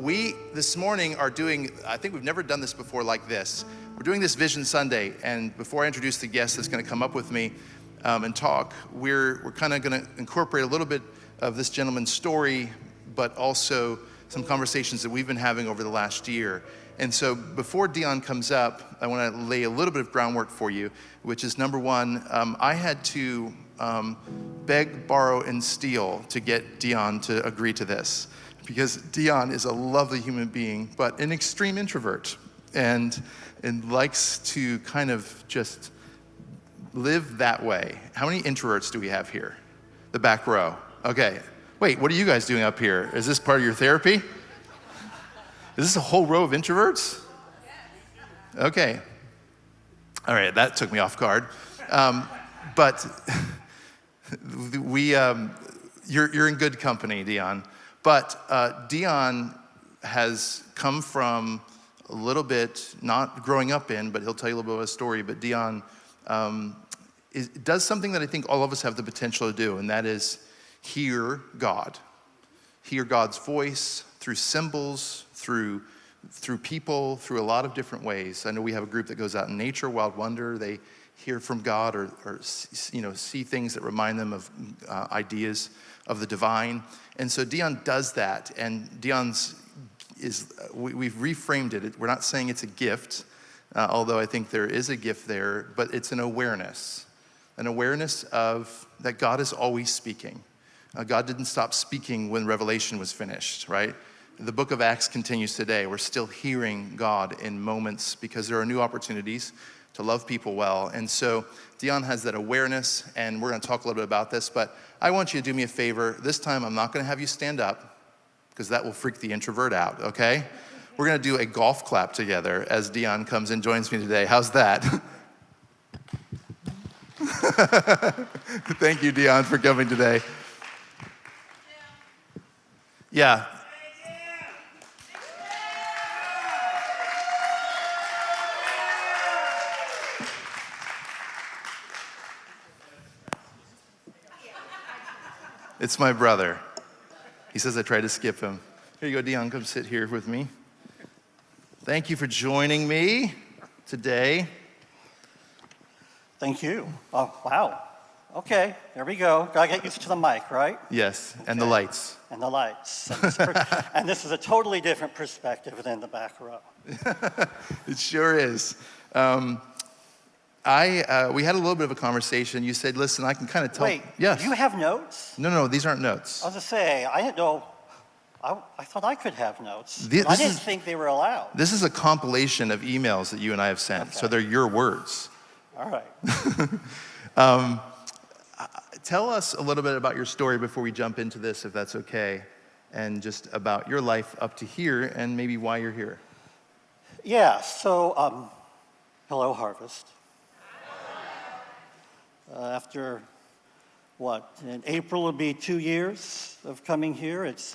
We, this morning, are doing, I think we've never done this before like this. We're doing this Vision Sunday, and before I introduce the guest that's gonna come up with me and talk, we're kind of gonna incorporate a little bit of this gentleman's story, but also some conversations that we've been having over the last year. And so before Dion comes up, I wanna lay a little bit of groundwork for you, which is number one, I had to beg, borrow, and steal to get Dion to agree to this. Because Dion is a lovely human being, but an extreme introvert and likes to kind of just live that way. How many introverts do we have here? The back row. Okay. Wait, what are you guys doing up here? Is this part of your therapy? Is this a whole row of introverts? Okay. All right, that took me off guard. But you're in good company, Dion. But Dion has come from a little bit, not growing up in, but he'll tell you a little bit of a story, but Dion does something that I think all of us have the potential to do, and that is hear God. Hear God's voice through symbols, through people, through a lot of different ways. I know we have a group that goes out in nature, Wild Wonder. They hear from God or see things that remind them of ideas of the divine. And so Dion does that, and we've reframed it. We're not saying it's a gift, although I think there is a gift there, but it's an awareness of that God is always speaking. God didn't stop speaking when Revelation was finished, right? The book of Acts continues today. We're still hearing God in moments because there are new opportunities to love people well. And so Dion has that awareness, and we're gonna talk a little bit about this, but I want you to do me a favor. This time, I'm not gonna have you stand up, because that will freak the introvert out, okay? We're gonna do a golf clap together as Dion comes and joins me today. How's that? Thank you, Dion, for coming today. Yeah. It's my brother. He says I tried to skip him. Here you go, Dion, come sit here with me. Thank you for joining me today. Thank you. Oh, wow. Okay, there we go. Gotta get used to the mic, right? Yes, okay. And the lights. And the lights. And this is a totally different perspective than the back row. It sure is. We had a little bit of a conversation. You said, listen, I can kind of tell. Wait, yes. You have notes? No, these aren't notes. I was gonna say, I didn't know, I thought I could have notes. I didn't think they were allowed. This is a compilation of emails that you and I have sent, so they're your words. All right. Tell us a little bit about your story before we jump into this, if that's okay, and just about your life up to here and maybe why you're here. Yeah, so, hello, Harvest. After, in April it'll be 2 years of coming here. It's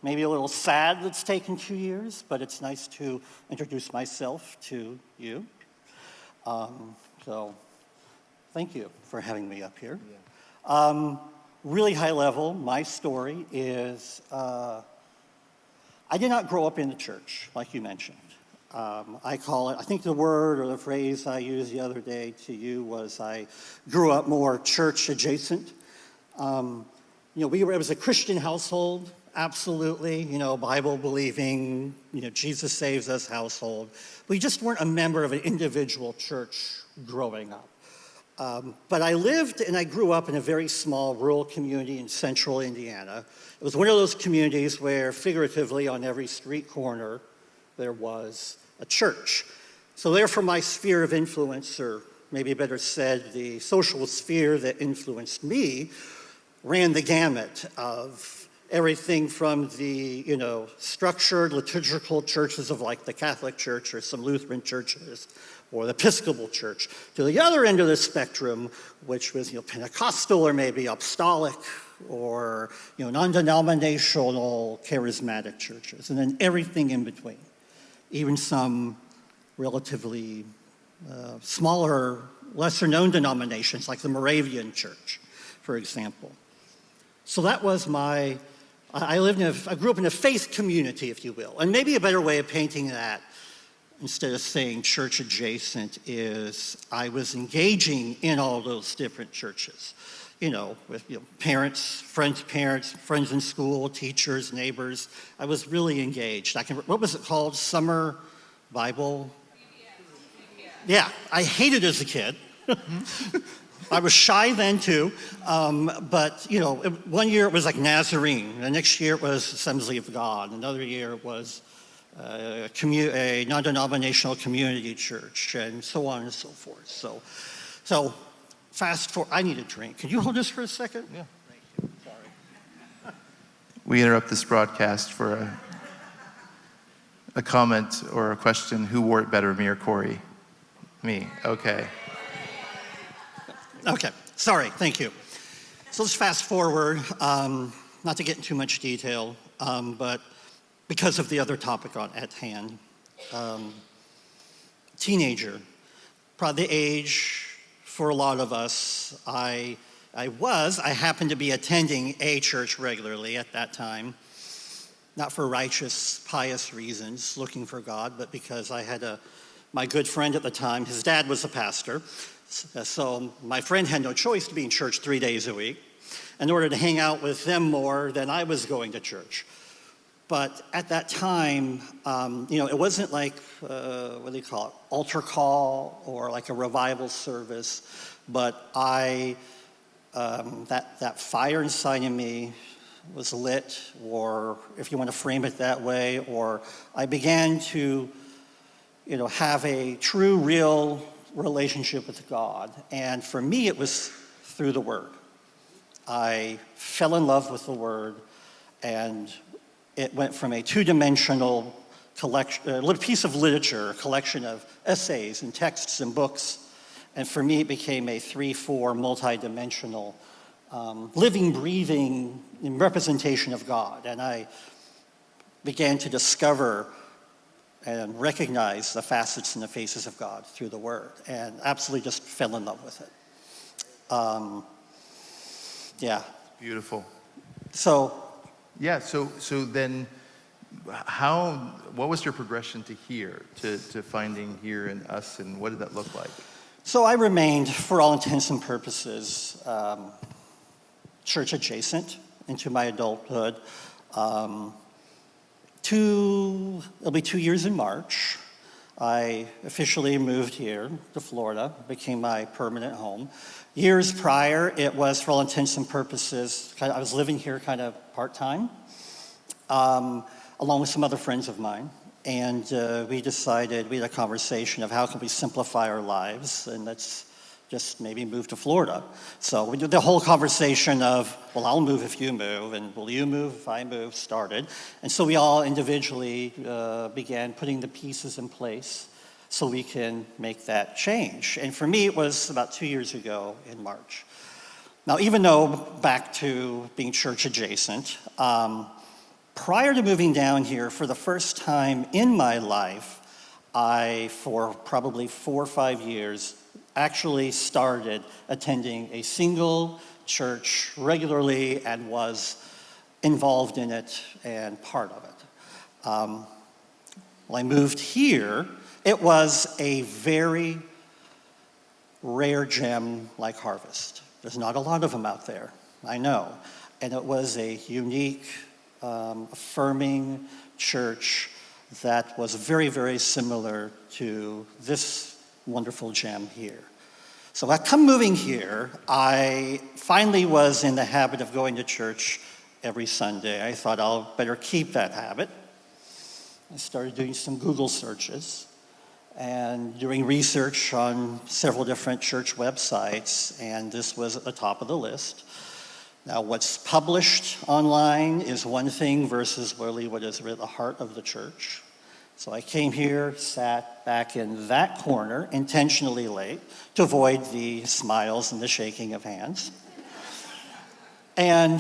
maybe a little sad that it's taken 2 years, but it's nice to introduce myself to you. So thank you for having me up here. Yeah. Really high level, my story is I did not grow up in the church, like you mentioned. I think the word or the phrase I used the other day to you was I grew up more church adjacent. It was a Christian household, absolutely, Bible believing, Jesus saves us household. We just weren't a member of an individual church growing up. But I lived and I grew up in a very small rural community in central Indiana. It was one of those communities where figuratively on every street corner there was a church. So therefore my sphere of influence, or maybe better said, the social sphere that influenced me, ran the gamut of everything from the, structured liturgical churches of like the Catholic Church or some Lutheran churches or the Episcopal Church, to the other end of the spectrum, which was, Pentecostal or maybe apostolic or, non-denominational charismatic churches, and then everything in between. Even some relatively smaller, lesser-known denominations like the Moravian Church, for example. So that was my I grew up in a faith community, if you will. And maybe a better way of painting that, instead of saying church adjacent, is I was engaging in all those different churches. With parents, friends in school, teachers, neighbors. I was really engaged. What was it called? Summer Bible? Yeah, I hated it as a kid. I was shy then too, but one year it was like Nazarene. The next year it was Assembly of God. Another year it was a non-denominational community church, and so on and so forth. So fast forward. I need a drink. Can you hold this for a second? Yeah. Thank you. Sorry. We interrupt this broadcast for a comment or a question. Who wore it better, me or Corey? Me. Okay. Okay. Sorry. Thank you. So let's fast forward. Not to get into too much detail, but because of the other topic at hand. Teenager, probably the age for a lot of us. I happened to be attending a church regularly at that time, not for righteous, pious reasons, looking for God, but because I had my good friend at the time, his dad was a pastor, so my friend had no choice to be in church 3 days a week in order to hang out with them more than I was going to church. But at that time, it wasn't like, what do they call it, altar call or like a revival service, but that fire inside of me was lit, or if you want to frame it that way, or I began to, have a true, real relationship with God. And for me, it was through the Word. I fell in love with the Word, and it went from a two-dimensional collection, a little piece of literature, a collection of essays and texts and books, and for me it became a 3-4 multi-dimensional living, breathing representation of God. And I began to discover and recognize the facets and the faces of God through the Word, and absolutely just fell in love with it. Yeah. Beautiful. So then what was your progression to here, to finding here and us, and what did that look like? So I remained, for all intents and purposes, church adjacent into my adulthood. It'll be 2 years in March. I officially moved here to Florida, became my permanent home. Years prior, it was, for all intents and purposes, I was living here kind of part-time, along with some other friends of mine. And we had a conversation of how can we simplify our lives, and let's just maybe move to Florida. So we did the whole conversation of, well, I'll move if you move, and will you move if I move, started. And so we all individually began putting the pieces in place so we can make that change. And for me, it was about 2 years ago in March. Now, even though, back to being church adjacent, prior to moving down here, for the first time in my life, for probably 4 or 5 years, actually started attending a single church regularly and was involved in it and part of it. When I moved here, it was a very rare gem like Harvest. There's not a lot of them out there, I know. And it was a unique, affirming church that was very, very similar to this wonderful gem here. So I come moving here, I finally was in the habit of going to church every Sunday. I thought I'll better keep that habit. I started doing some Google searches and doing research on several different church websites, and this was at the top of the list. Now, what's published online is one thing versus really what is at the heart of the church. So I came here, sat back in that corner, intentionally late, to avoid the smiles and the shaking of hands. And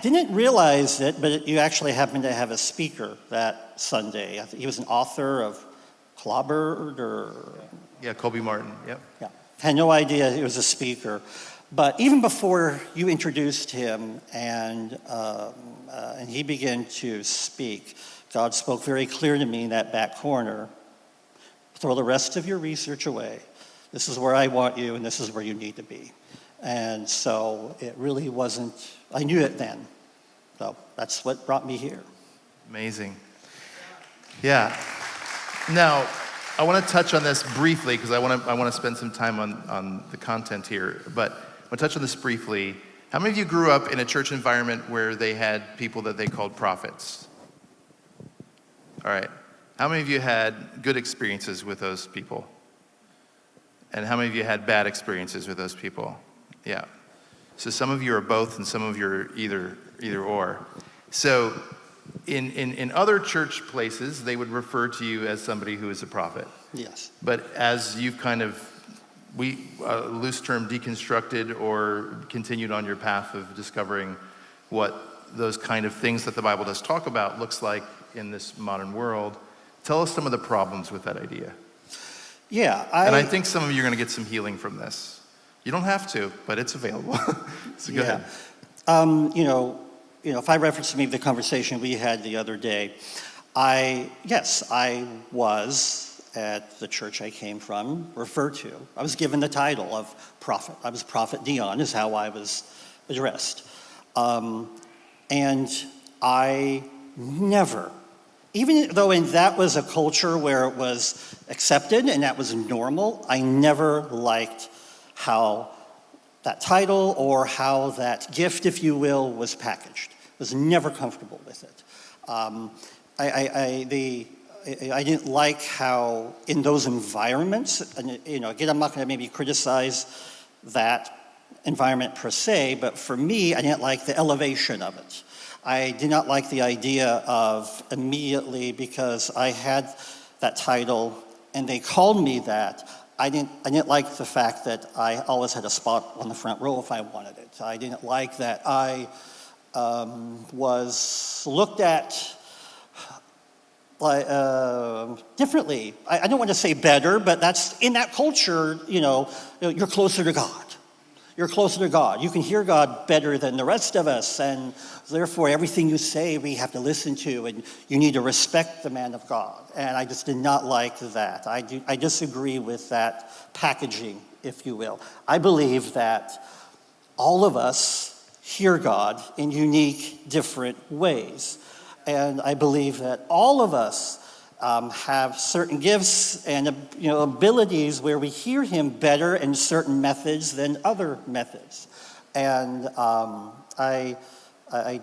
didn't realize it, but you actually happened to have a speaker that Sunday. I think he was an author of Clobbered or... Yeah, Colby Martin, yep. Yeah, had no idea he was a speaker. But even before you introduced him and he began to speak, God spoke very clear to me in that back corner. Throw the rest of your research away. This is where I want you, and this is where you need to be. And so it really wasn't, I knew it then. So that's what brought me here. Amazing. Yeah. Now, I want to touch on this briefly because I want to spend some time on the content here. But I want to touch on this briefly. How many of you grew up in a church environment where they had people that they called prophets? All right. How many of you had good experiences with those people? And how many of you had bad experiences with those people? Yeah. So some of you are both and some of you are either or. So in other church places, they would refer to you as somebody who is a prophet. Yes. But as you've kind of, loose term, deconstructed or continued on your path of discovering what those kind of things that the Bible does talk about looks like in this modern world, tell us some of the problems with that idea. Yeah, And I think some of you are going to get some healing from this. You don't have to, but it's available. So go ahead. If I reference maybe the conversation we had the other day, I was at the church I came from referred to. I was given the title of prophet. I was Prophet Dion is how I was addressed. And I never, even though that was a culture where it was accepted and that was normal, I never liked how that title or how that gift, if you will, was packaged. I was never comfortable with it. I didn't like how in those environments, and again, I'm not going to maybe criticize that environment per se, but for me, I didn't like the elevation of it. I did not like the idea of immediately, because I had that title and they called me that, I didn't like the fact that I always had a spot on the front row if I wanted it. I didn't like that I was looked at differently. I don't want to say better, but that's in that culture, you're closer to God. You're closer to God. You can hear God better than the rest of us, and therefore everything you say we have to listen to, and you need to respect the man of God. And I just did not like that. I disagree with that packaging, if you will. I believe that all of us hear God in unique, different ways. And I believe that all of us have certain gifts and abilities where we hear him better in certain methods than other methods. And I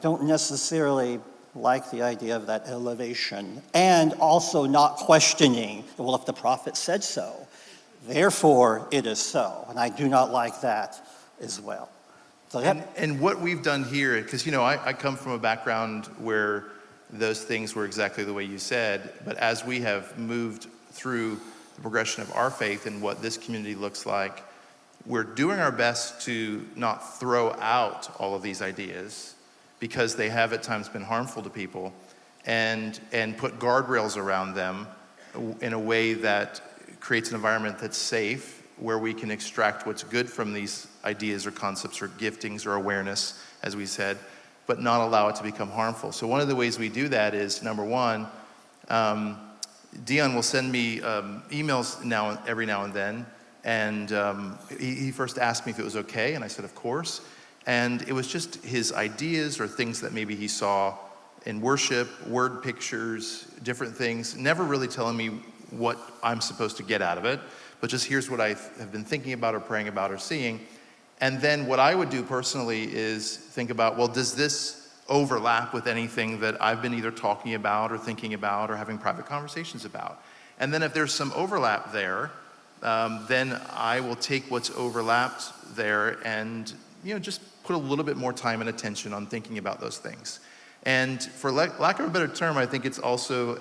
don't necessarily like the idea of that elevation, and also not questioning, well, if the prophet said so, therefore it is so. And I do not like that as well. So, and what we've done here, because I come from a background where those things were exactly the way you said, but as we have moved through the progression of our faith and what this community looks like, we're doing our best to not throw out all of these ideas because they have at times been harmful to people, and put guardrails around them in a way that creates an environment that's safe, where we can extract what's good from these ideas or concepts or giftings or awareness, as we said, but not allow it to become harmful. So one of the ways we do that is, number one, Dion will send me emails every now and then, and he first asked me if it was okay, and I said, of course. And it was just his ideas or things that maybe he saw in worship, word pictures, different things, never really telling me what I'm supposed to get out of it, but just here's what I have been thinking about or praying about or seeing. And then what I would do personally is think about, well, does this overlap with anything that I've been either talking about or thinking about or having private conversations about? And then if there's some overlap there, then I will take what's overlapped there and just put a little bit more time and attention on thinking about those things. And for lack of a better term, I think it's also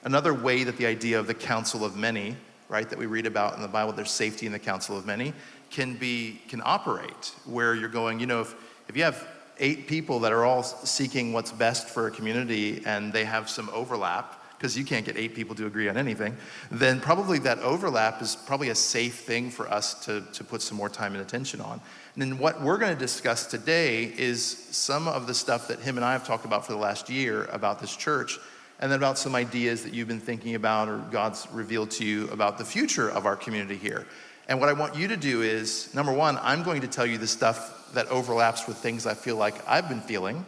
another way that the idea of the counsel of many, right, that we read about in the Bible, there's safety in the counsel of many, can operate, where you're going, if you have 8 people that are all seeking what's best for a community and they have some overlap, because you can't get 8 people to agree on anything, then probably that overlap is probably a safe thing for us to put some more time and attention on. And then what we're going to discuss today is some of the stuff that him and I have talked about for the last year about this church, and then about some ideas that you've been thinking about or God's revealed to you about the future of our community here. And what I want you to do is, number one, I'm going to tell you the stuff that overlaps with things I feel like I've been feeling,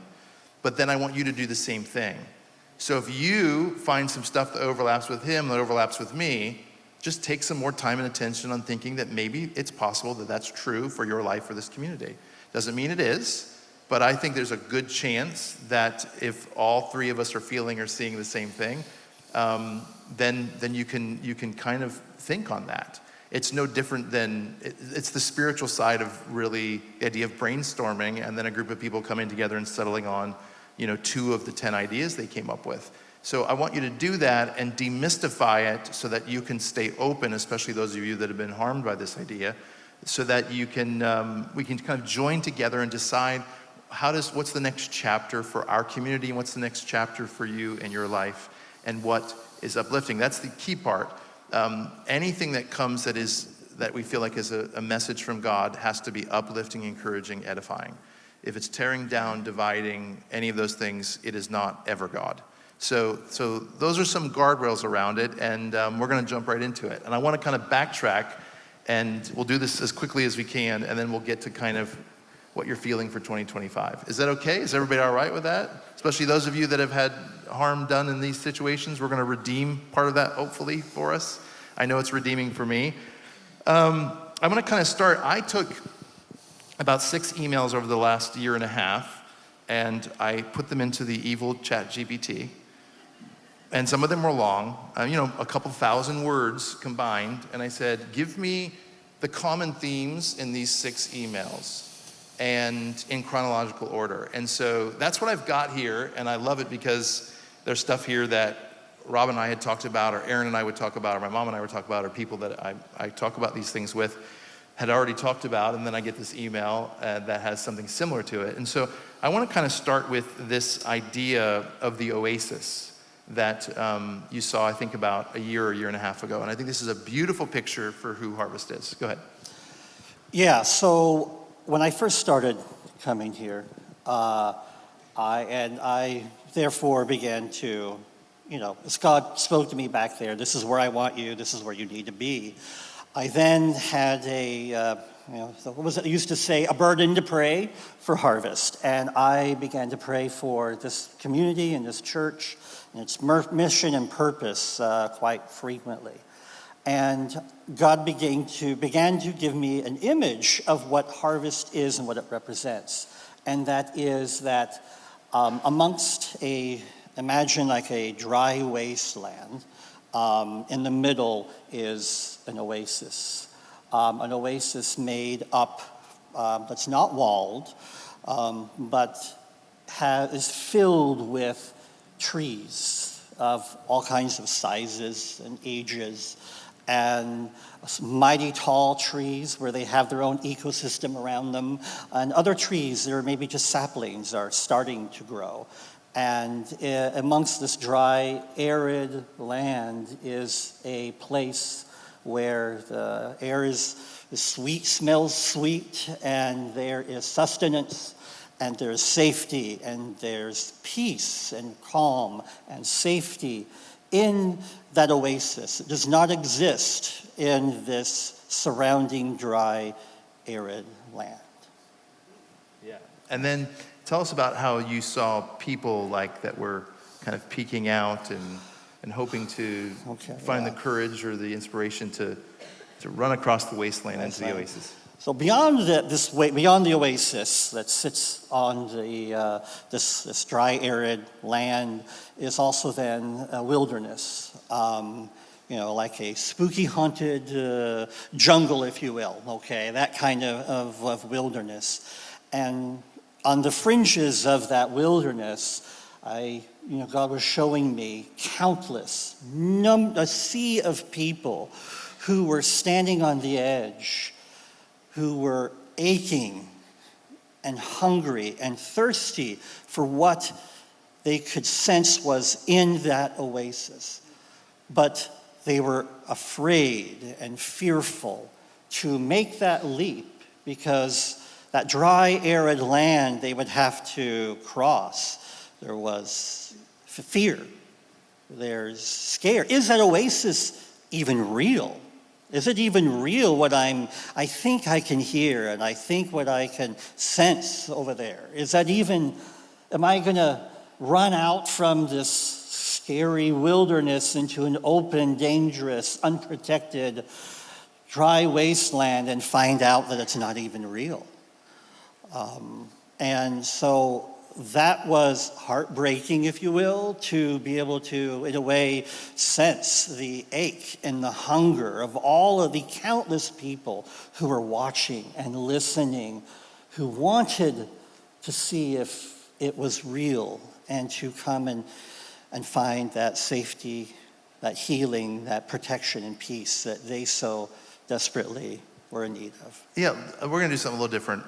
but then I want you to do the same thing. So if you find some stuff that overlaps with him, that overlaps with me, just take some more time and attention on thinking that maybe it's possible that that's true for your life or this community. Doesn't mean it is, but I think there's a good chance that if all 3 of us are feeling or seeing the same thing, then you can kind of think on that. It's no different than, it's the spiritual side of really the idea of brainstorming and then a group of people coming together and settling on 2 of the 10 ideas they came up with. So I want you to do that and demystify it so that you can stay open, especially those of you that have been harmed by this idea, so that you can we can kind of join together and decide what's the next chapter for our community and what's the next chapter for you in your life and what is uplifting. That's the key part. Anything that comes that we feel like is a message from God has to be uplifting, encouraging, edifying. If it's tearing down, dividing, any of those things, it is not ever God. So those are some guardrails around it, and we're going to jump right into it. And I want to kind of backtrack, and we'll do this as quickly as we can, and then we'll get to kind of what you're feeling for 2025. Is that okay? Is everybody all right with that? Especially those of you that have had harm done in these situations. We're going to redeem part of that, hopefully, for us. I know it's redeeming for me. I'm going to kind of start. I took about 6 emails over the last year and a half, and I put them into the evil ChatGPT. And some of them were long, a couple thousand words combined. And I said, give me the common themes in these 6 emails and in chronological order. And so that's what I've got here. And I love it because there's stuff here that Rob and I had talked about, or Aaron and I would talk about, or my mom and I would talk about, or people that I talk about these things with had already talked about. And then I get this email that has something similar to it. And so I want to kind of start with this idea of the oasis that you saw, I think, about a year and a half ago. And I think this is a beautiful picture for who Harvest is. Go ahead. Yeah, so when I first started coming here, I therefore began to, as God spoke to me back there, this is where I want you, this is where you need to be. I then had what was it I used to say, a burden to pray for Harvest. And I began to pray for this community and this church and its mission and purpose quite frequently. And God began to give me an image of what Harvest is and what it represents. And that is that imagine like a dry wasteland, in the middle is an oasis made up, that's not walled, but is filled with trees of all kinds of sizes and ages, and mighty tall trees where they have their own ecosystem around them, and other trees that are maybe just saplings are starting to grow. And amongst this dry, arid land is a place where the air is sweet, smells sweet, and there is sustenance, and there's safety, and there's peace and calm and safety in that oasis. It does not exist in this surrounding dry, arid land. Yeah. And then tell us about how you saw people like that were kind of peeking out and hoping to find the courage or the inspiration to run across the wasteland into the oasis. So beyond the oasis that sits on this dry, arid land is also then a wilderness, like a spooky, haunted jungle, if you will. Okay, that kind of wilderness, and on the fringes of that wilderness, God was showing me countless, a sea of people who were standing on the edge, who were aching and hungry and thirsty for what they could sense was in that oasis. But they were afraid and fearful to make that leap because that dry, arid land they would have to cross, there was fear. There's scare. Is that oasis even real? Is it even real what I think I can hear and I think what I can sense over there? Is that even, am I gonna run out from this scary wilderness into an open, dangerous, unprotected, dry wasteland and find out that it's not even real? And so that was heartbreaking, if you will, to be able to, in a way, sense the ache and the hunger of all of the countless people who were watching and listening, who wanted to see if it was real and to come and find that safety, that healing, that protection and peace that they so desperately were in need of. Yeah, we're going to do something a little different,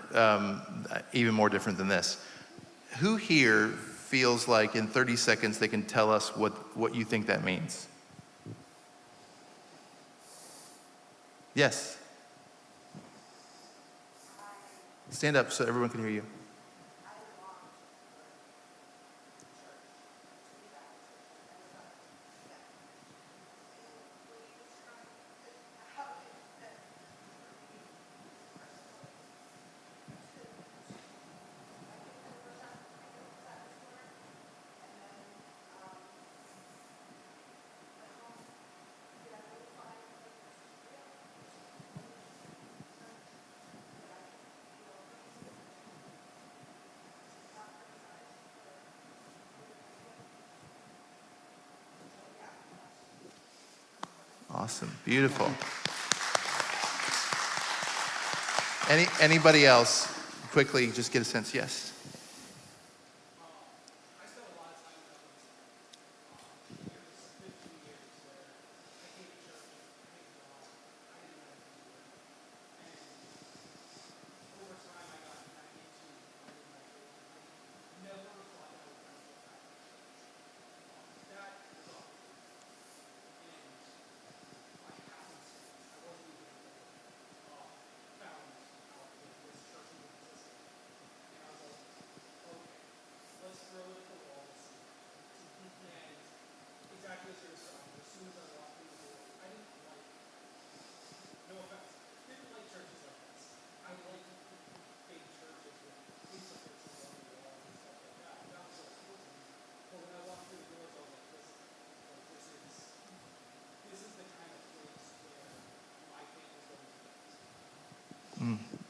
even more different than this. Who here feels like in 30 seconds they can tell us what you think that means? Yes. Stand up so everyone can hear you. Awesome, beautiful. Anybody else? Quickly, just get a sense. Yes.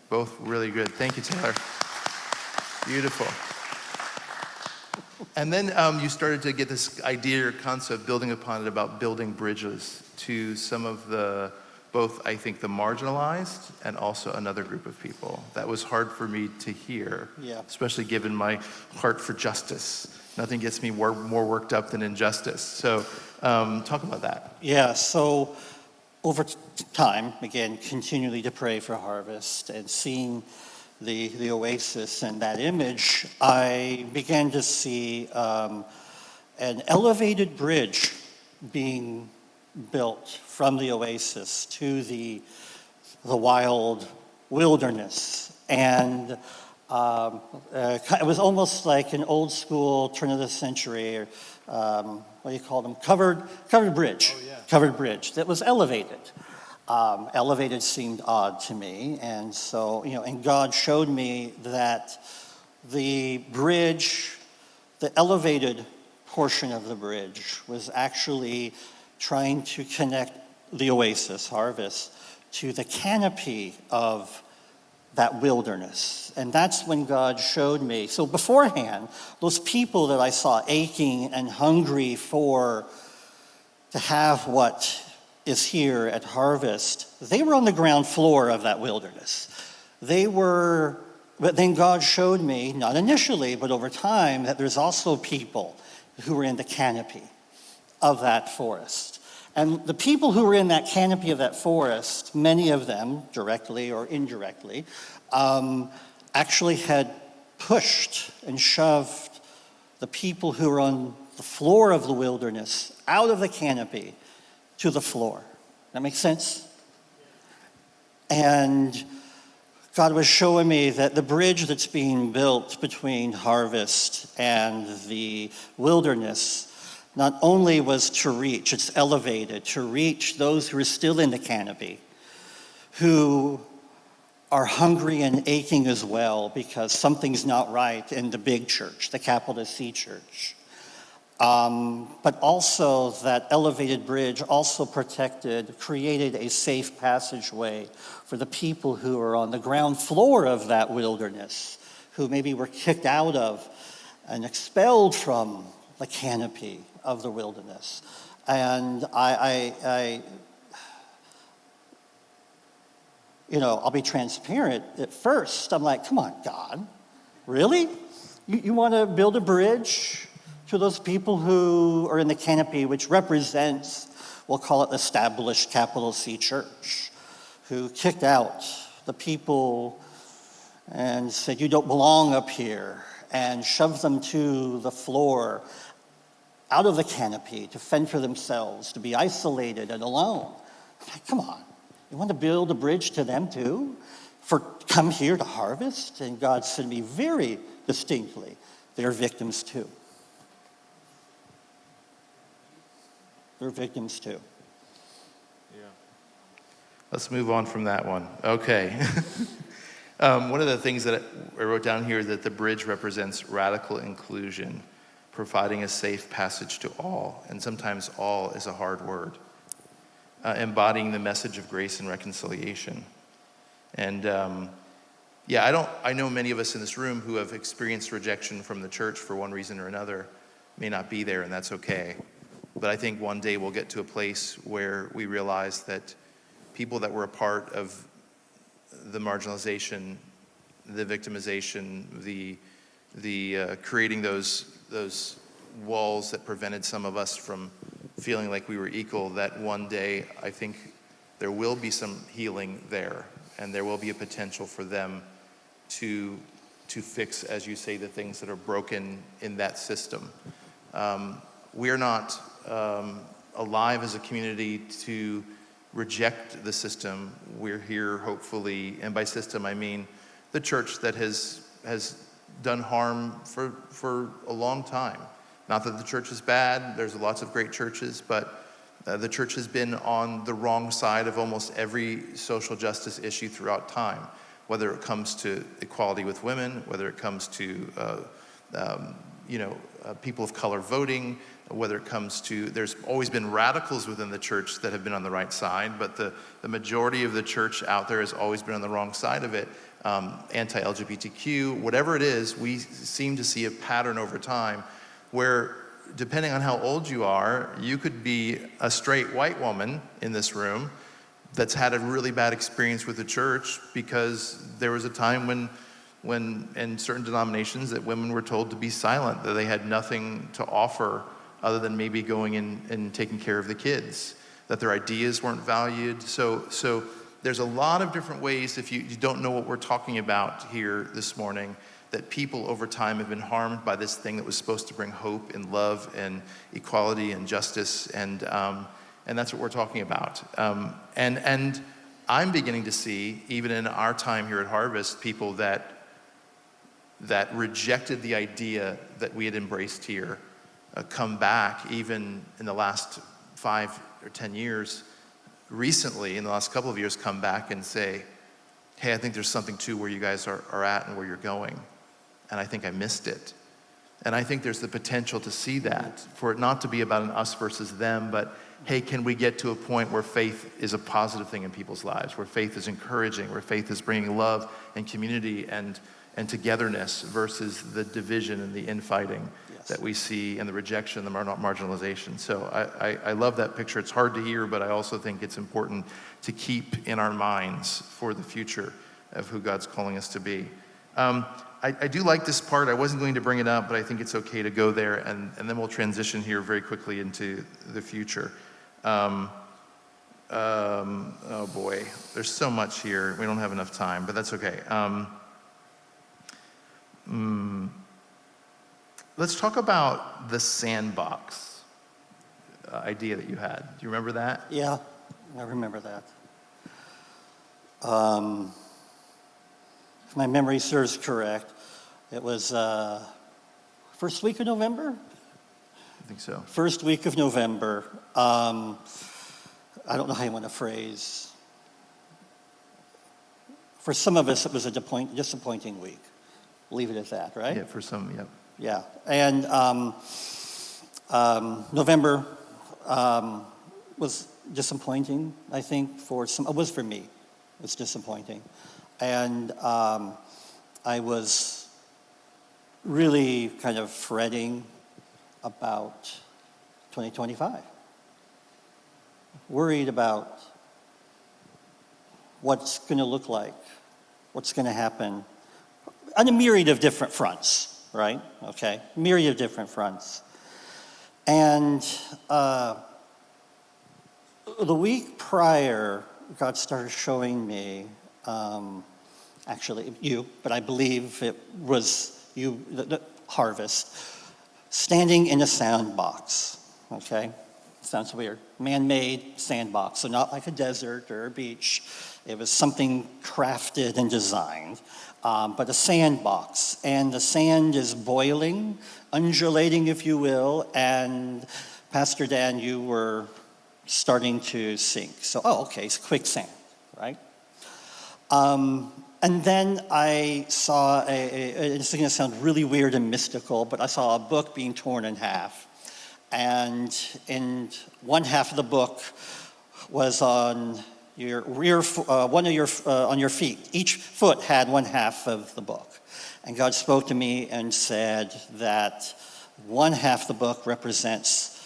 Both really good. Thank you, Taylor. Beautiful. And then you started to get this idea or concept, building upon it, about building bridges to some of the, both, I think, the marginalized and also another group of people. That was hard for me to hear, especially given my heart for justice. Nothing gets me more worked up than injustice. So talk about that. Yeah, so over time, again, continually to pray for harvest and seeing the oasis and that image, I began to see an elevated bridge being built from the oasis to the wild wilderness. And it was almost like an old school turn of the century, or what do you call them? Covered bridge. Oh, yeah. Covered bridge that was elevated. Elevated seemed odd to me, and so, and God showed me that the bridge, the elevated portion of the bridge, was actually trying to connect the oasis, harvest, to the canopy of that wilderness. And that's when God showed me. So beforehand, those people that I saw aching and hungry to have what is here at Harvest, they were on the ground floor of that wilderness. But then God showed me, not initially, but over time, that there's also people who were in the canopy of that forest. And the people who were in that canopy of that forest, many of them, directly or indirectly, actually had pushed and shoved the people who are on the floor of the wilderness, out of the canopy to the floor. That makes sense? And God was showing me that the bridge that's being built between harvest and the wilderness not only was to reach, it's elevated to reach those who are still in the canopy, who are hungry and aching as well because something's not right in the big church, the capital C church. But also that elevated bridge also created a safe passageway for the people who are on the ground floor of that wilderness, who maybe were kicked out of and expelled from the canopy of the wilderness. And I'll be transparent. At first, I'm like, come on, God, really? You want to build a bridge to those people who are in the canopy, which represents, we'll call it established capital C church, who kicked out the people and said, you don't belong up here, and shoved them to the floor, out of the canopy, to fend for themselves, to be isolated and alone. I'm like, come on, you want to build a bridge to them too? Come here to harvest? And God said to me very distinctly, they're victims too. They're victims too. Yeah. Let's move on from that one. Okay. One of the things that I wrote down here is that the bridge represents radical inclusion, providing a safe passage to all, and sometimes all is a hard word, embodying the message of grace and reconciliation. And I know many of us in this room who have experienced rejection from the church for one reason or another may not be there, and that's okay. But I think one day we'll get to a place where we realize that people that were a part of the marginalization, the victimization, the creating those walls that prevented some of us from feeling like we were equal, that one day I think there will be some healing there, and there will be a potential for them to fix, as you say, the things that are broken in that system. We're not alive as a community to reject the system. We're here, hopefully, and by system I mean the church that has done harm for a long time. Not that the church is bad, there's lots of great churches, but the church has been on the wrong side of almost every social justice issue throughout time, whether it comes to equality with women, whether it comes to people of color voting, whether it comes to, there's always been radicals within the church that have been on the right side, but the majority of the church out there has always been on the wrong side of it. Anti-LGBTQ, whatever it is, we seem to see a pattern over time where, depending on how old you are, you could be a straight white woman in this room that's had a really bad experience with the church because there was a time when in certain denominations that women were told to be silent, that they had nothing to offer other than maybe going in and taking care of the kids, that their ideas weren't valued. So there's a lot of different ways, if you don't know what we're talking about here this morning, that people over time have been harmed by this thing that was supposed to bring hope and love and equality and justice, and that's what we're talking about. And I'm beginning to see, even in our time here at Harvest, people that rejected the idea that we had embraced here come back, even in the last 5 or 10 years, recently, in the last couple of years, come back and say, hey, I think there's something to where you guys are at and where you're going. And I think I missed it. And I think there's the potential to see that, for it not to be about an us versus them, but hey, can we get to a point where faith is a positive thing in people's lives, where faith is encouraging, where faith is bringing love and community and togetherness versus the division and the infighting that we see and the rejection, the marginalization. So I love that picture. It's hard to hear, but I also think it's important to keep in our minds for the future of who God's calling us to be. I do like this part. I wasn't going to bring it up, but I think it's okay to go there, and then we'll transition here very quickly into the future. Oh boy, there's so much here. We don't have enough time, but that's okay. Let's talk about the sandbox idea that you had. Do you remember that? Yeah, I remember that. If my memory serves correct, it was first week of November? I think so. First week of November. I don't know how you want to phrase. For some of us, it was a disappointing week. Leave it at that, right? Yeah, for some, yeah. Yeah, and November was disappointing, I think, for some, it was for me. It was disappointing. And I was really kind of fretting about 2025. Worried about what's going to look like, what's going to happen on a myriad of different fronts, right? Okay, myriad of different fronts. And the week prior, God started showing me, actually you, but I believe it was you, the harvest, standing in a sandbox, okay? Sounds weird. Man-made sandbox, so not like a desert or a beach. It was something crafted and designed, but a sandbox. And the sand is boiling, undulating, if you will, and Pastor Dan, you were starting to sink. So, okay, it's quicksand, right? And then I saw it's going to sound really weird and mystical, but I saw a book being torn in half. And in one half of the book was on your rear, on your feet. Each foot had one half of the book. And God spoke to me and said that one half of the book represents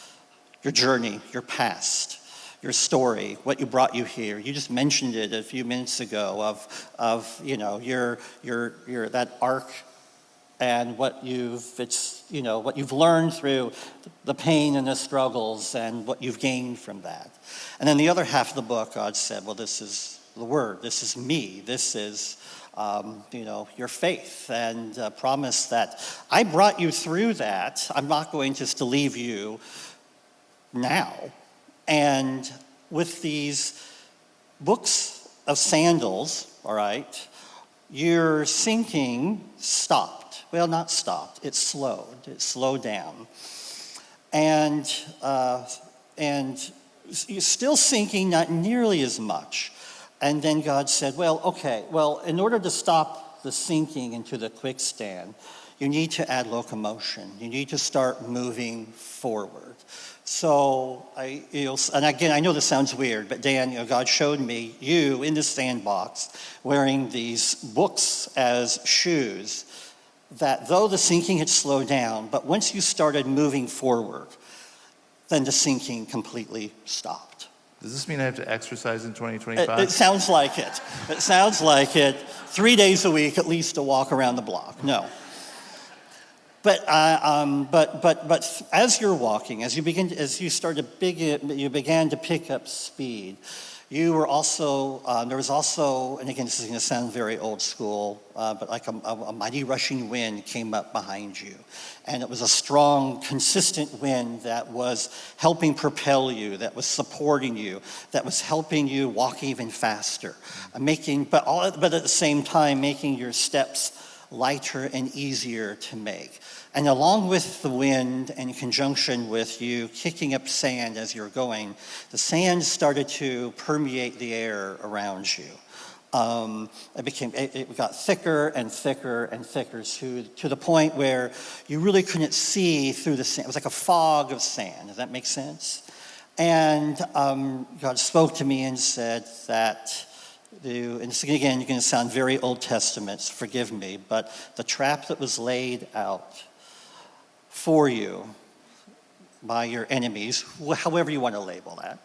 your journey, your past, your story, what you brought you here. You just mentioned it a few minutes ago of your that arc and what you've learned through the pain and the struggles and what you've gained from that. And then the other half of the book, God said, well, this is the word, this is me, this is your faith, and promise that I brought you through that. I'm not going just to leave you now. And with these books of sandals, all right, your sinking stopped. Well, not stopped, it slowed down. And you're still sinking, not nearly as much. And then God said, in order to stop the sinking into the quicksand, you need to add locomotion. You need to start moving forward. So, and again, I know this sounds weird, but Dan, God showed me you in the sandbox wearing these books as shoes, that though the sinking had slowed down, but once you started moving forward, then the sinking completely stopped. Does this mean I have to exercise in 2025? It sounds like it. It sounds like it. 3 days a week, at least, to walk around the block. No. But as you're walking, you began to pick up speed. You were also there was also, and again, this is going to sound very old school, but like a mighty rushing wind came up behind you, and it was a strong, consistent wind that was helping propel you, that was supporting you, that was helping you walk even faster, but at the same time making your steps lighter and easier to make. And along with the wind, and in conjunction with you kicking up sand as you're going, the sand started to permeate the air around you. It got thicker and thicker and thicker to the point where you really couldn't see through the sand. It was like a fog of sand. Does that make sense? And God spoke to me and said that, and again, you're going to sound very Old Testament, so forgive me, but the trap that was laid out for you by your enemies, however you want to label that,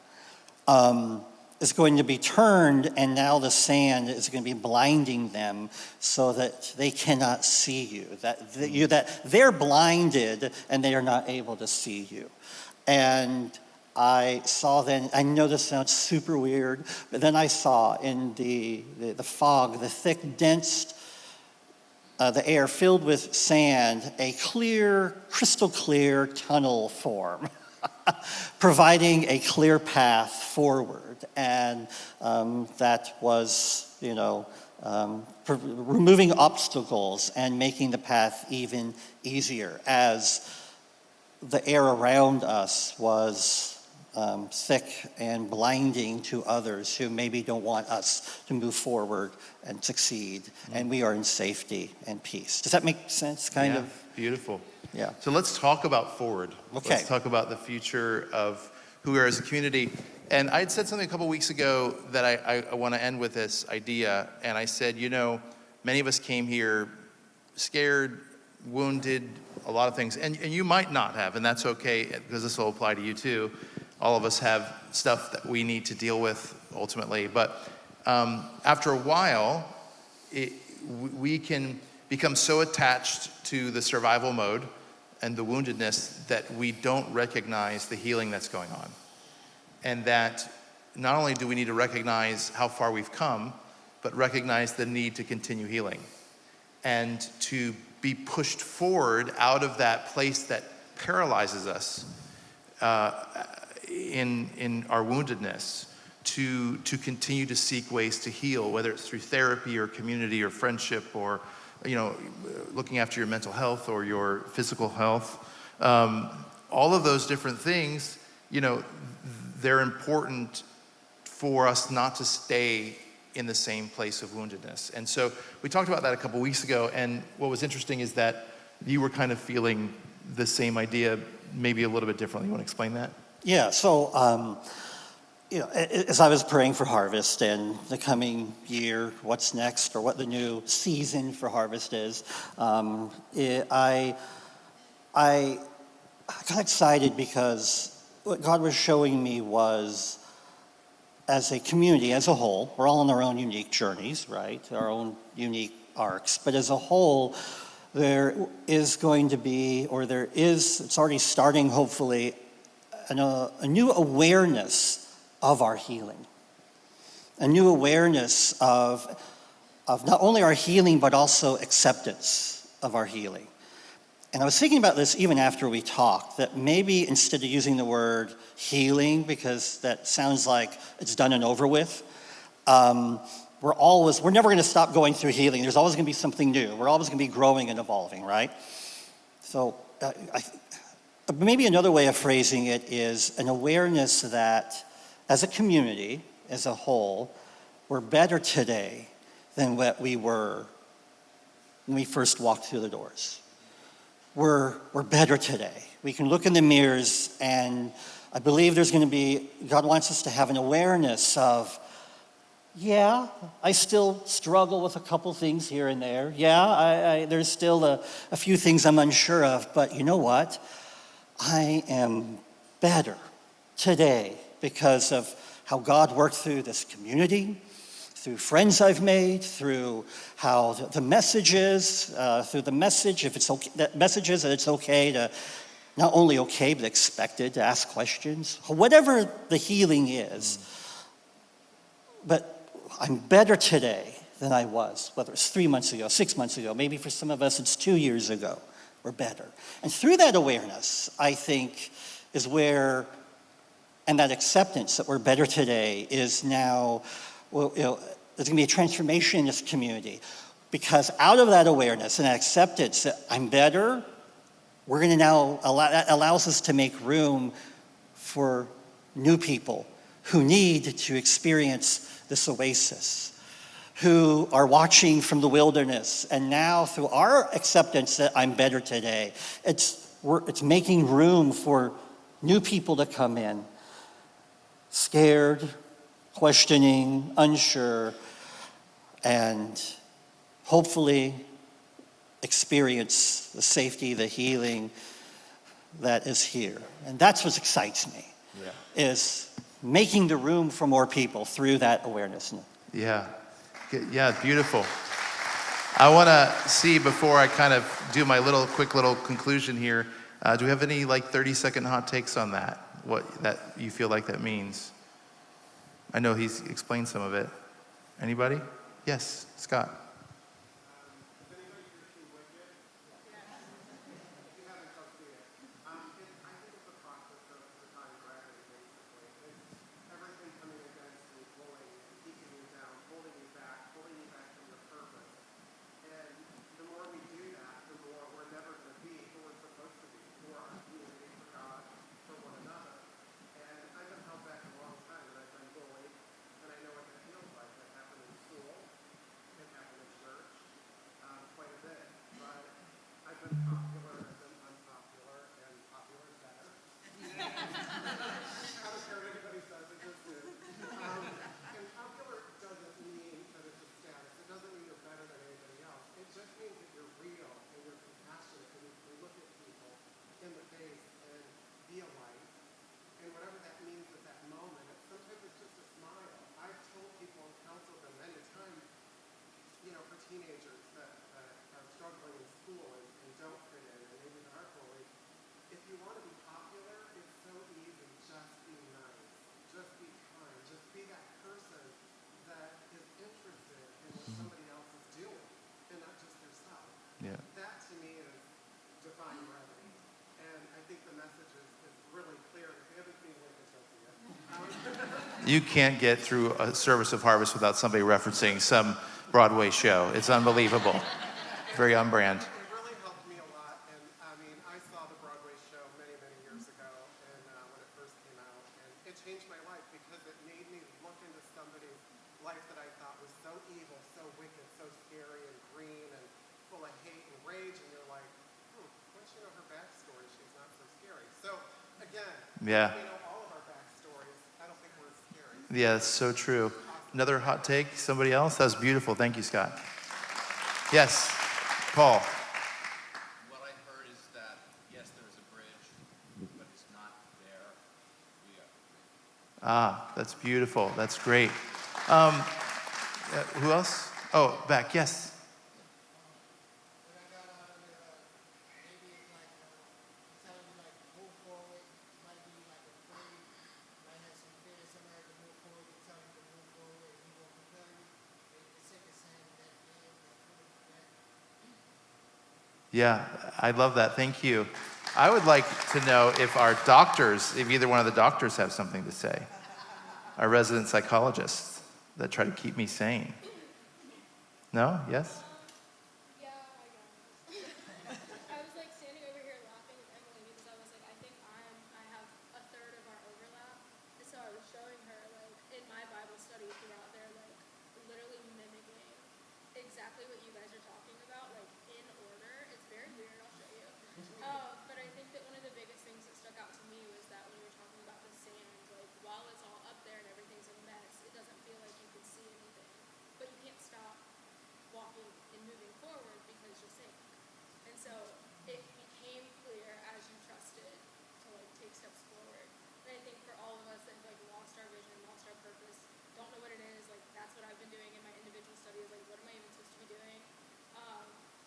is going to be turned, and now the sand is going to be blinding them so that they cannot see you, that they're blinded and they are not able to see you. And I saw then, I know this sounds super weird, but then I saw in the fog, the thick, dense the air filled with sand, a clear, crystal clear tunnel form, providing a clear path forward. And that was, removing obstacles and making the path even easier as the air around us was thick and blinding to others who maybe don't want us to move forward and succeed, and we are in safety and peace. Does that make sense, kind of? Beautiful. Yeah. So let's talk about forward. Okay. Let's talk about the future of who we are as a community. And I had said something a couple weeks ago that I want to end with this idea, and I said, many of us came here scared, wounded, a lot of things, and you might not have, and that's okay, because this will apply to you too. All of us have stuff that we need to deal with ultimately, but after a while, we can become so attached to the survival mode and the woundedness that we don't recognize the healing that's going on. And that not only do we need to recognize how far we've come, but recognize the need to continue healing and to be pushed forward out of that place that paralyzes us in our woundedness to continue to seek ways to heal, whether it's through therapy or community or friendship or looking after your mental health or your physical health. All of those different things, they're important for us not to stay in the same place of woundedness. And so we talked about that a couple weeks ago, and what was interesting is that you were kind of feeling the same idea, maybe a little bit differently. You want to explain that? Yeah, so, as I was praying for harvest and the coming year, what's next, or what the new season for harvest is, I got excited because what God was showing me was, as a community, as a whole, we're all on our own unique journeys, right? Our own unique arcs. But as a whole, there is going to be, it's already starting, hopefully, a new awareness of our healing. A new awareness of not only our healing, but also acceptance of our healing. And I was thinking about this even after we talked, that maybe instead of using the word healing, because that sounds like it's done and over with, we're never going to stop going through healing. There's always going to be something new. We're always going to be growing and evolving, right? So maybe another way of phrasing it is an awareness that as a community, as a whole, we're better today than what we were when we first walked through the doors. We're better today. We can look in the mirrors, and I believe God wants us to have an awareness of, yeah, I still struggle with a couple things here and there. Yeah, there's still a few things I'm unsure of, but you know what? I am better today because of how God worked through this community, through friends I've made, through how the message is, through the message, if it's okay, that message is that it's okay to, not only okay, but expected to ask questions, whatever the healing is. But I'm better today than I was, whether it's 3 months ago, 6 months ago, maybe for some of us it's 2 years ago. We're better. And through that awareness, I think, is where, and that acceptance that we're better today is now, there's going to be a transformation in this community. Because out of that awareness and that acceptance that I'm better, we're going to now, that allows us to make room for new people who need to experience this oasis, who are watching from the wilderness. And now through our acceptance that I'm better today, it's making room for new people to come in, scared, questioning, unsure, and hopefully experience the safety, the healing that is here. And that's what excites me, is making the room for more people through that awareness. Yeah, beautiful. I want to see, before I kind of do my quick little conclusion here, do we have any 30-second hot takes on that? What that you feel like that means? I know he's explained some of it. Anybody? Yes, Scott. If anybody here You can't get through a service of Harvest without somebody referencing some Broadway show. It's unbelievable. Very on brand. It really helped me a lot, and I mean, I saw the Broadway show many, many years ago, and when it first came out, and it changed my life because it made me look into somebody's life that I thought was so evil, so wicked, so scary and green and full of hate and rage, and you're like, once you know her backstory, she's not so scary. So again, Yeah. we know all of our backstories. I don't think we're as scary. Yeah, that's so true. Another hot take? Somebody else? That was beautiful. Thank you, Scott. Yes, Paul. What I heard is that, yes, there is a bridge, but it's not there. We are. That's beautiful. That's great. Who else? Oh, back. Yes. When I got out of it, maybe it's like telling me like move forward, might be like afraid, might have some fear, somebody to move forward, you tell him to move forward, and he won't compel you. It's sick of saying that fear, that. Yeah, I love that. Thank you. I would like to know if our doctors, if either one of the doctors have something to say. Our resident psychologists that try to keep me sane. No? Yes? Yeah, I guess. I was like standing over here laughing with Emily because I was like, I think I have a third of our overlap. And so I was showing her like in my Bible study throughout there, like literally mimicking exactly what you guys are talking about, like in order. It's very weird, I'll show you. But I think that one of the biggest things that stuck out to me was that when you were talking about the sand, like while it's all up there and everything's a mess, it doesn't feel like you can see anything. But you can't stop walking and moving forward because you're safe. And so it became clear as you trusted to like take steps forward. And I think for all of us that have like lost our vision, lost our purpose, don't know what it is, like that's what I've been doing in my individual studies, like what am I even supposed to be doing?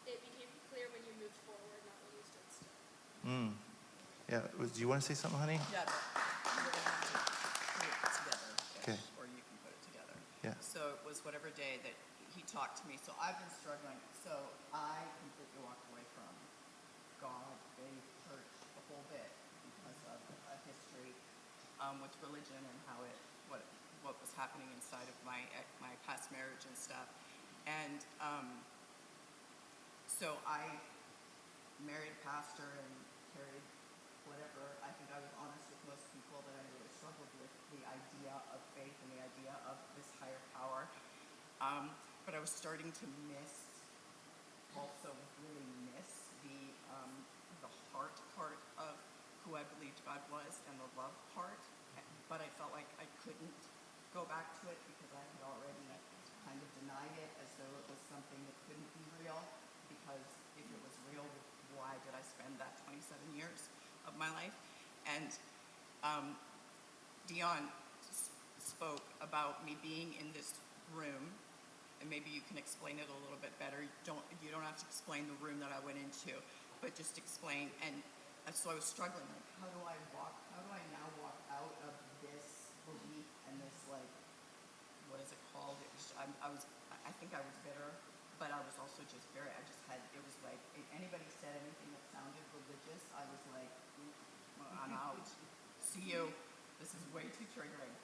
It became clear when you moved forward, not when you stood still. Yeah. Do you want to say something, honey? Yeah, but you're gonna have to put it together, Okay. or you can put it together. Yeah. So it was whatever day that he talked to me. So I've been struggling. So I completely walked away from God, faith, church, the whole bit because of a history with religion and how what was happening inside of my past marriage and stuff. And so I married a pastor and carried whatever. I think I was honest with most people that I really struggled with the idea of faith and the idea of this higher power. But I was starting to really miss the heart part of who I believed God was and the love part. But I felt like I couldn't go back to it because I had already kind of denied it as though it was something that couldn't be real. Because if it was real, why did I spend that 27 years of my life? And Dion spoke about me being in this room, and maybe you can explain it a little bit better. You don't have to explain the room that I went into, but just explain. And so I was struggling, like, how do I now walk out of this belief and this, like, what is it called? I think I was bitter, but I was also just it was like, if anybody said anything that sounded religious, I was like, I'm out. See you. This is way too triggering.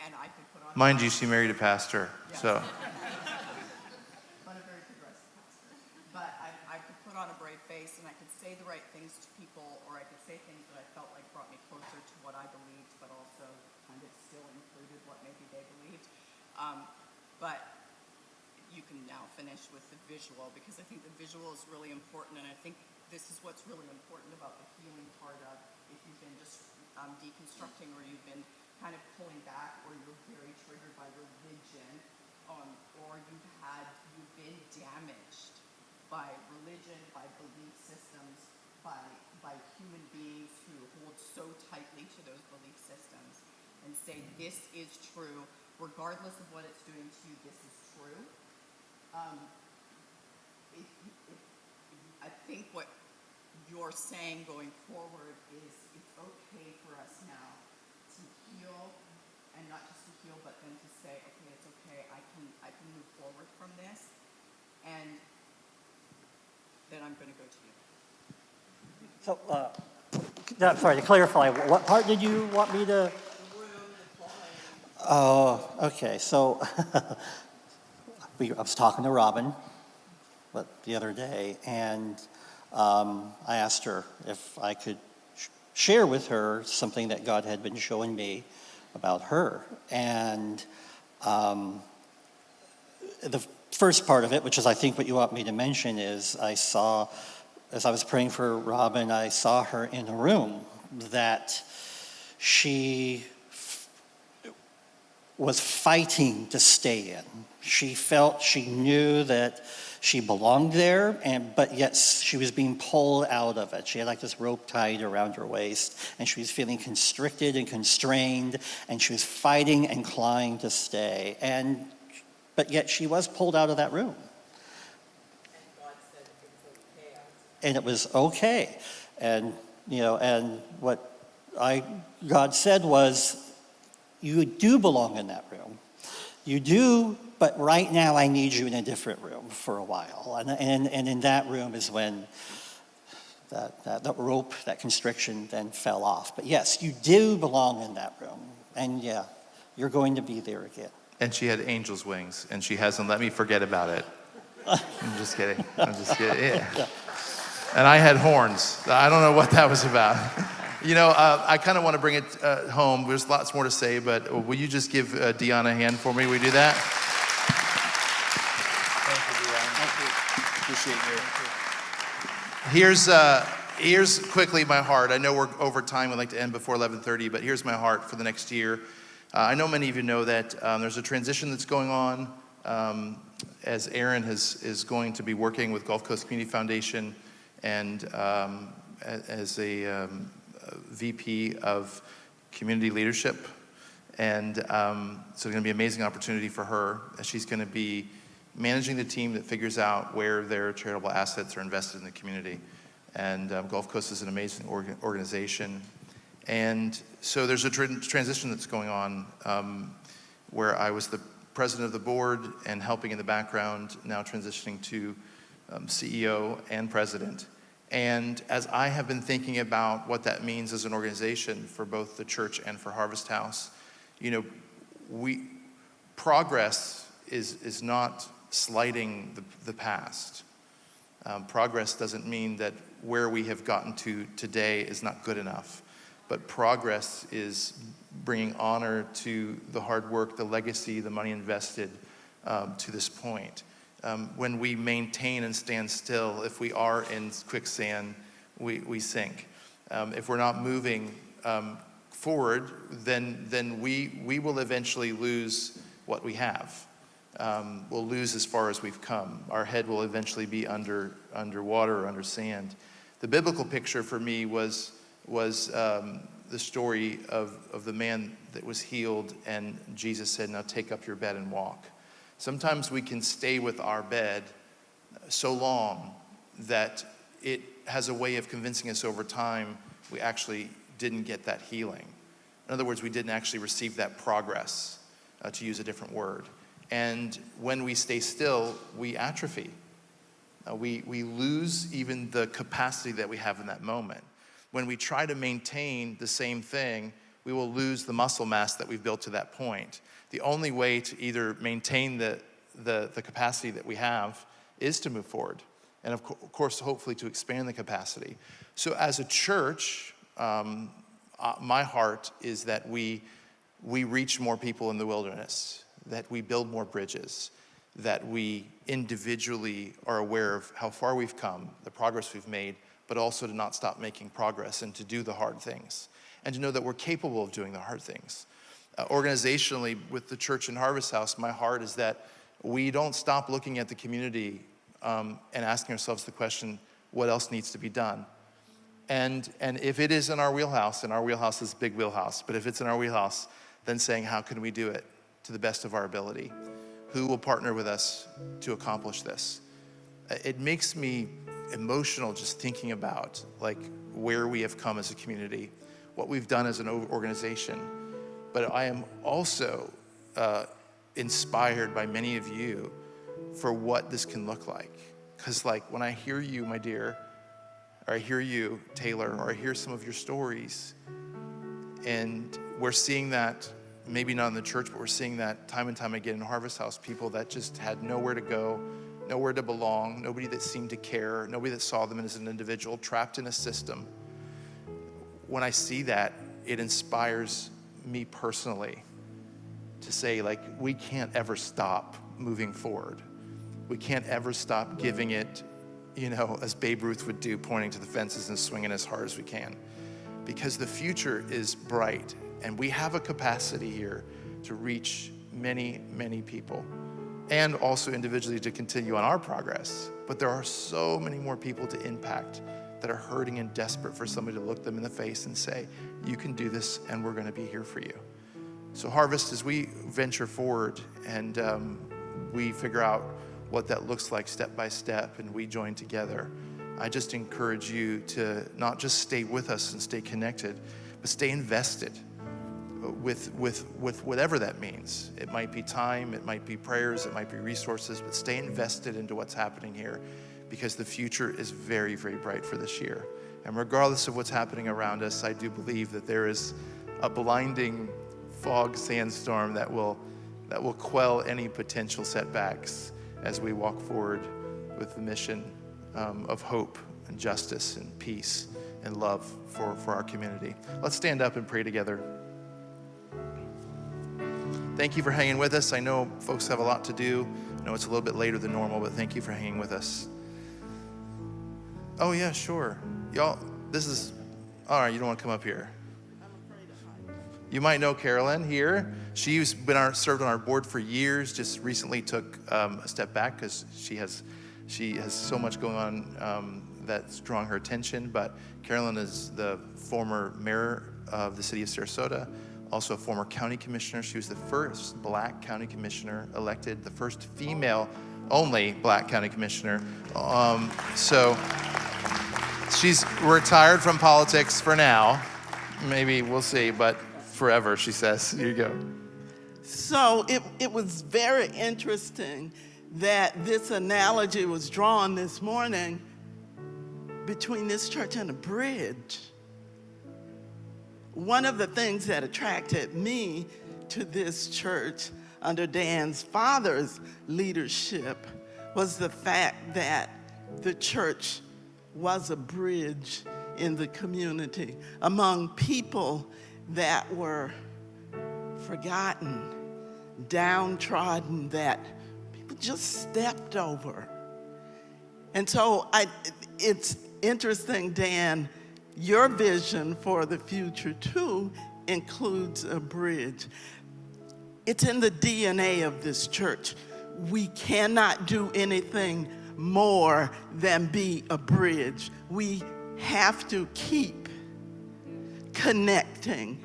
And I could put on... Mind you, she married a pastor, Yes. so. But a very progressive pastor. But I could put on a brave face and I could say the right things to people, or I could say things that I felt like brought me closer to what I believed, but also kind of still included what maybe they believed. But you can now finish with the visual, because I think the visual is really important, and I think this is what's really important about the healing part of if you've been just deconstructing, or you've been kind of pulling back, or you're very triggered by religion, or you've been damaged by religion, by belief systems, by human beings who hold so tightly to those belief systems and say this is true, regardless of what it's doing to you, this is true. I think what you're saying going forward is it's okay for us now to heal, and not just to heal, but then to say, okay, it's okay, I can move forward from this, and then I'm going to go to you. So, sorry, to clarify, what part did you want me to? The room, the Oh, okay. So I was talking to Robin the other day, and I asked her if I could share with her something that God had been showing me about her. And the first part of it, which is I think what you want me to mention, is as I was praying for Robin, I saw her in a room that she was fighting to stay in. She knew that she belonged there, but yet she was being pulled out of it. She had like this rope tied around her waist, and she was feeling constricted and constrained, and she was fighting and clawing to stay. But yet she was pulled out of that room. And it was okay. And what God said was, you do belong in that room. You do, but right now I need you in a different room for a while. And in that room is when that rope, that constriction then fell off. But yes, you do belong in that room. And yeah, you're going to be there again. And she had angel's wings, and she hasn't let me forget about it. I'm just kidding. Yeah. And I had horns. I don't know what that was about. I kind of want to bring it home. There's lots more to say, but will you just give Dion a hand for me? Will you do that? Thank you. Appreciate you. Here's quickly my heart. I know we're over time. We'd like to end before 11:30, but here's my heart for the next year. I know many of you know that there's a transition that's going on as Aaron is going to be working with Gulf Coast Community Foundation and as a VP of Community Leadership. And so it's going to be an amazing opportunity for her as she's going to be managing the team that figures out where their charitable assets are invested in the community. And Gulf Coast is an amazing organization. And so there's a transition that's going on where I was the president of the board and helping in the background, now transitioning to CEO and president. And as I have been thinking about what that means as an organization for both the church and for Harvest House, progress is not slighting the past. Progress doesn't mean that where we have gotten to today is not good enough. But progress is bringing honor to the hard work, the legacy, the money invested to this point. When we maintain and stand still, if we are in quicksand, we sink. If we're not moving forward, then we will eventually lose what we have. We'll lose as far as we've come. Our head will eventually be underwater or under sand. The biblical picture for me was the story of the man that was healed, and Jesus said, "Now take up your bed and walk." Sometimes we can stay with our bed so long that it has a way of convincing us over time we actually didn't get that healing. In other words, we didn't actually receive that progress, to use a different word. And when we stay still, we atrophy. We lose even the capacity that we have in that moment. When we try to maintain the same thing, we will lose the muscle mass that we've built to that point. The only way to either maintain the capacity that we have is to move forward. And of course, hopefully to expand the capacity. So as a church, my heart is that we reach more people in the wilderness, that we build more bridges, that we individually are aware of how far we've come, the progress we've made, but also to not stop making progress and to do the hard things, and to know that we're capable of doing the hard things. Organizationally, with the church and Harvest House, my heart is that we don't stop looking at the community and asking ourselves the question, what else needs to be done? And if it is in our wheelhouse, and our wheelhouse is a big wheelhouse, but if it's in our wheelhouse, then saying, how can we do it to the best of our ability? Who will partner with us to accomplish this? It makes me emotional just thinking about where we have come as a community, what we've done as an organization. But I am also inspired by many of you for what this can look like. Because when I hear you, my dear, or I hear you, Taylor, or I hear some of your stories, and we're seeing that maybe not in the church, but we're seeing that time and time again in Harvest House, people that just had nowhere to go, nowhere to belong, nobody that seemed to care, nobody that saw them as an individual, trapped in a system. When I see that, it inspires me personally to say, like, we can't ever stop moving forward. We can't ever stop giving it, as Babe Ruth would do, pointing to the fences and swinging as hard as we can. Because the future is bright, and we have a capacity here to reach many, many people, and also individually to continue on our progress. But there are so many more people to impact that are hurting and desperate for somebody to look them in the face and say, you can do this, and we're going to be here for you. So Harvest, as we venture forward and we figure out what that looks like step by step, and we join together, I just encourage you to not just stay with us and stay connected, but stay invested with whatever that means. It might be time, it might be prayers, it might be resources, but stay invested into what's happening here, because the future is very, very bright for this year. And regardless of what's happening around us, I do believe that there is a blinding fog sandstorm that will quell any potential setbacks as we walk forward with the mission of hope and justice and peace and love for our community. Let's stand up and pray together. Thank you for hanging with us. I know folks have a lot to do. I know it's a little bit later than normal, but thank you for hanging with us. Oh yeah, sure. Y'all, all right, you don't want to come up here. You might know Carolyn here. She's been served on our board for years, just recently took a step back because she has so much going on that's drawing her attention. But Carolyn is the former mayor of the city of Sarasota, also a former county commissioner. She was the first Black county commissioner elected, the first female only Black county commissioner. So she's retired from politics for now. Maybe we'll see, but forever, she says. Here you go. So it was very interesting that this analogy was drawn this morning between this church and a bridge. One of the things that attracted me to this church under Dan's father's leadership was the fact that the church was a bridge in the community among people that were forgotten, downtrodden, that people just stepped over. And so it's interesting, Dan, your vision for the future too includes a bridge. It's in the DNA of this church. We cannot do anything more than be a bridge. We have to keep connecting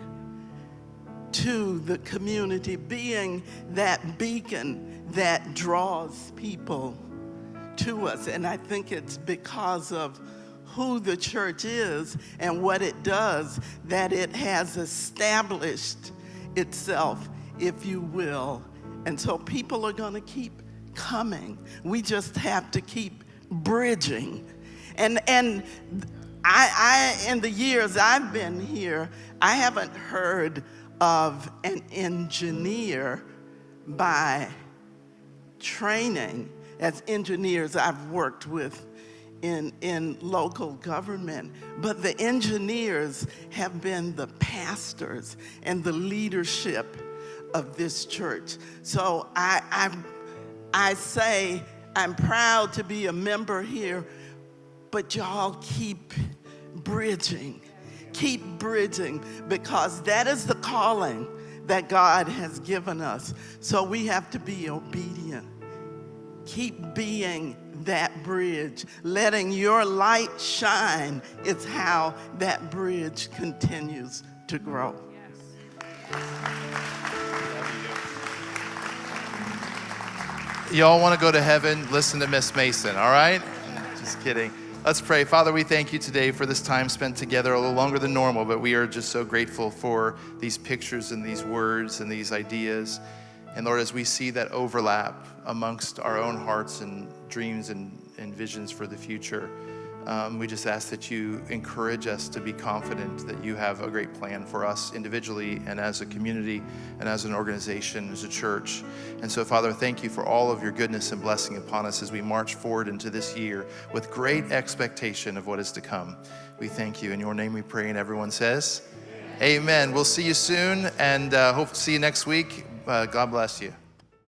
to the community, being that beacon that draws people to us. And I think it's because of who the church is and what it does that it has established itself, if you will. And so people are going to keep coming. We just have to keep bridging. And I in the years I've been here, I haven't heard of an engineer by training. As engineers I've worked with in local government, but the engineers have been the pastors and the leadership of this church. So I say I'm proud to be a member here, but y'all keep bridging, because that is the calling that God has given us. So we have to be obedient. Keep being that bridge. Letting your light shine is how that bridge continues to grow. Y'all want to go to heaven? Listen to Miss Mason, all right? Just kidding. Let's pray. Father, we thank you today for this time spent together, a little longer than normal, but we are just so grateful for these pictures and these words and these ideas. And Lord, as we see that overlap amongst our own hearts and dreams and visions for the future, We just ask that you encourage us to be confident that you have a great plan for us individually and as a community and as an organization, as a church. And so, Father, thank you for all of your goodness and blessing upon us as we march forward into this year with great expectation of what is to come. We thank you. In your name we pray, and everyone says, Amen. We'll see you soon, and hope to see you next week. God bless you.